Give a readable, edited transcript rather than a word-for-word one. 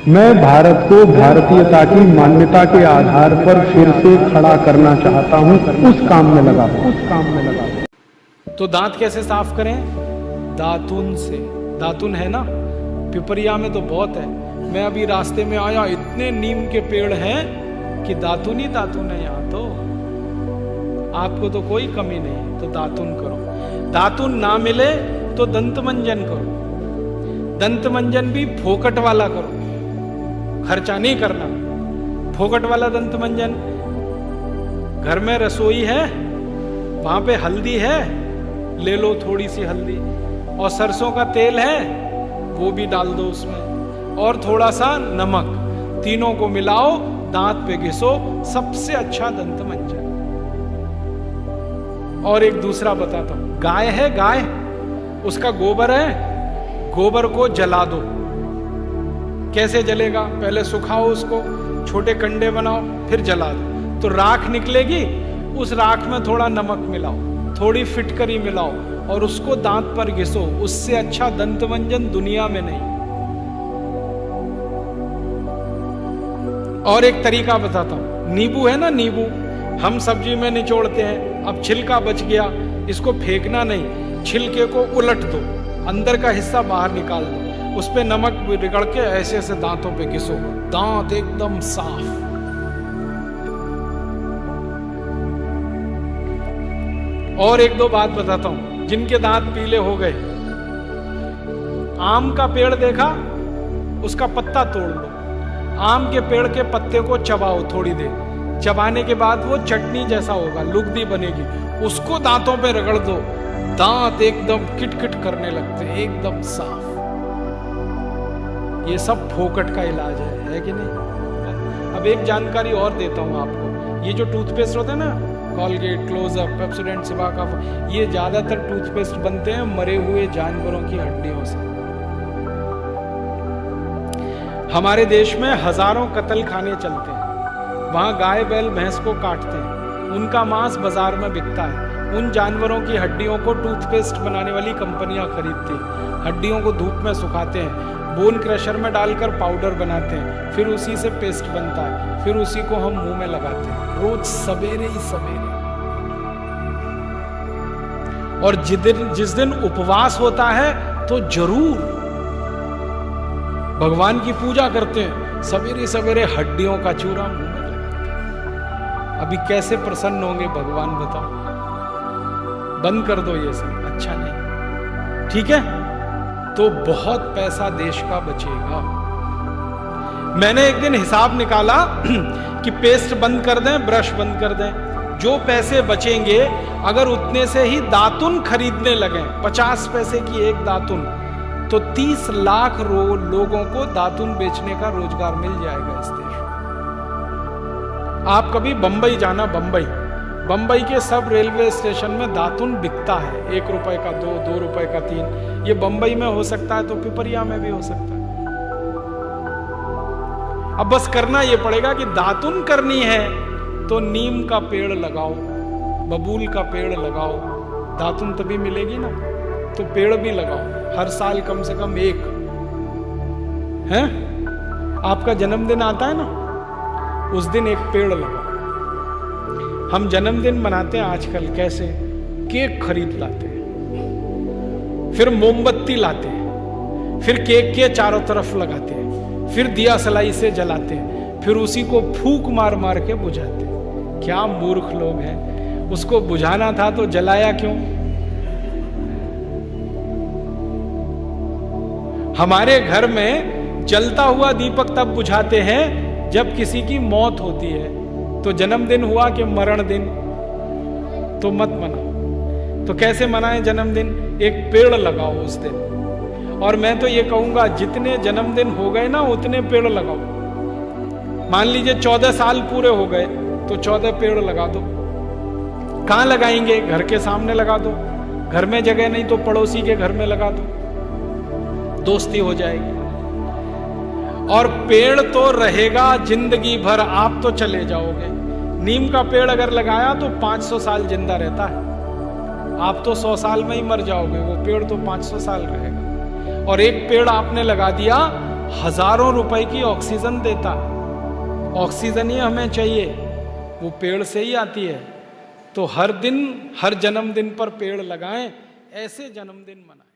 मैं भारत को भारतीयता की मान्यता के आधार पर फिर से खड़ा करना चाहता हूं, उस काम में लगा। तो दांत कैसे साफ करें? दातुन से। दातुन है ना, पिपरिया में तो बहुत है। मैं अभी रास्ते में आया, इतने नीम के पेड़ हैं कि दातुन ही दातुन है यहाँ तो। आपको तो कोई कमी नहीं, तो दातुन करो। दातुन ना मिले तो दंतमंजन करो। दंतमंजन भी फोकट वाला करो, खर्चा नहीं करना। फोकट वाला दंतमंजन, घर में रसोई है, वहां पे हल्दी है, ले लो थोड़ी सी हल्दी, और सरसों का तेल है वो भी डाल दो उसमें, और थोड़ा सा नमक, तीनों को मिलाओ, दांत पे घिसो, सबसे अच्छा दंतमंजन। और एक दूसरा बताता हूं, गाय है, गाय, उसका गोबर है, गोबर को जला दो। कैसे जलेगा? पहले सुखाओ उसको, छोटे कंडे बनाओ, फिर जला दो, तो राख निकलेगी। उस राख में थोड़ा नमक मिलाओ, थोड़ी फिटकरी मिलाओ, और उसको दांत पर घिसो। उससे अच्छा दंतमंजन दुनिया में नहीं। और एक तरीका बताता हूं, नींबू है ना, नींबू हम सब्जी में निचोड़ते हैं, अब छिलका बच गया, इसको फेंकना नहीं, छिलके को उलट दो, अंदर का हिस्सा बाहर निकाल दो, उस पे नमक रगड़ के ऐसे ऐसे दांतों पे घिसो, दांत एकदम साफ। और एक दो बात बताता हूं, जिनके दांत पीले हो गए, आम का पेड़ देखा, उसका पत्ता तोड़ लो, आम के पेड़ के पत्ते को चबाओ थोड़ी देर, चबाने के बाद वो चटनी जैसा होगा, लुगदी बनेगी, उसको दांतों पे रगड़ दो, दांत एकदम किटकिट करने लगते हैं, एकदम साफ। ये सब फोकट का इलाज है कि नहीं? अब एक जानकारी और देता हूं आपको, ये जो टूथपेस्ट होते हैं ना, कॉलगेट, क्लोजअप, पेप्सोडेंट, सिबाका, ये ज्यादातर टूथपेस्ट बनते हैं मरे हुए जानवरों की हड्डियों से। हमारे देश में हजारों कत्ल खाने चलते हैं, वहां गाय बैल भैंस को काटते हैं, उनका मांस बाजार में बिकता है, उन जानवरों की हड्डियों को टूथपेस्ट बनाने वाली कंपनियां खरीदती हैं, हड्डियों को धूप में सुखाते हैं, बोन क्रशर में डालकर पाउडर बनाते हैं, फिर उसी से पेस्ट बनता है, फिर उसी को हम मुंह में लगाते हैं रोज सवेरे ही सवेरे। और जिस दिन उपवास होता है तो जरूर भगवान की पूजा करते हैं, सवेरे सवेरे हड्डियों का चूरा मुंह में लगाते हैं। अभी कैसे प्रसन्न होंगे भगवान बताओ? बंद कर दो ये सब, अच्छा नहीं, ठीक है? तो बहुत पैसा देश का बचेगा। मैंने एक दिन हिसाब निकाला कि पेस्ट बंद कर दें, ब्रश बंद कर दें, जो पैसे बचेंगे अगर उतने से ही दातुन खरीदने लगे, 50 पैसे की एक दातुन, तो 30 लाख लोगों को दातुन बेचने का रोजगार मिल जाएगा इस देश में। आप कभी बंबई जाना, बंबई के सब रेलवे स्टेशन में दातुन बिकता है, 1 रुपए का 2, 2 रुपए का 3। ये बंबई में हो सकता है तो पिपरिया में भी हो सकता है। अब बस करना ये पड़ेगा कि दातुन करनी है तो नीम का पेड़ लगाओ, बबूल का पेड़ लगाओ, दातुन तभी मिलेगी ना। तो पेड़ भी लगाओ, हर साल कम से कम एक। हैं? आपका जन्मदिन आता है ना, उस दिन एक पेड़ लगाओ। हम जन्मदिन मनाते हैं आजकल कैसे? केक खरीद लाते हैं, फिर मोमबत्ती लाते हैं, फिर केक के चारों तरफ लगाते हैं, फिर दिया सलाई से जलाते हैं, फिर उसी को फूंक मार मार के बुझाते हैं। क्या मूर्ख लोग हैं! उसको बुझाना था तो जलाया क्यों? हमारे घर में जलता हुआ दीपक तब बुझाते हैं जब किसी की मौत होती है। तो जन्मदिन हुआ कि मरण दिन, तो मत मनाओ। तो कैसे मनाएं जन्मदिन? एक पेड़ लगाओ उस दिन। और मैं तो ये कहूंगा, जितने जन्मदिन हो गए ना उतने पेड़ लगाओ। मान लीजिए 14 साल पूरे हो गए तो 14 पेड़ लगा दो। कहां लगाएंगे? घर के सामने लगा दो, घर में जगह नहीं तो पड़ोसी के घर में लगा दो, दोस्ती हो जाएगी। और पेड़ तो रहेगा जिंदगी भर, आप तो चले जाओगे। नीम का पेड़ अगर लगाया तो 500 साल जिंदा रहता है, आप तो 100 साल में ही मर जाओगे, वो पेड़ तो 500 साल रहेगा। और एक पेड़ आपने लगा दिया हजारों रुपए की ऑक्सीजन देता, ऑक्सीजन ही हमें चाहिए, वो पेड़ से ही आती है। तो हर दिन, हर जन्मदिन पर पेड़ लगाएं, ऐसे जन्मदिन मनाएं।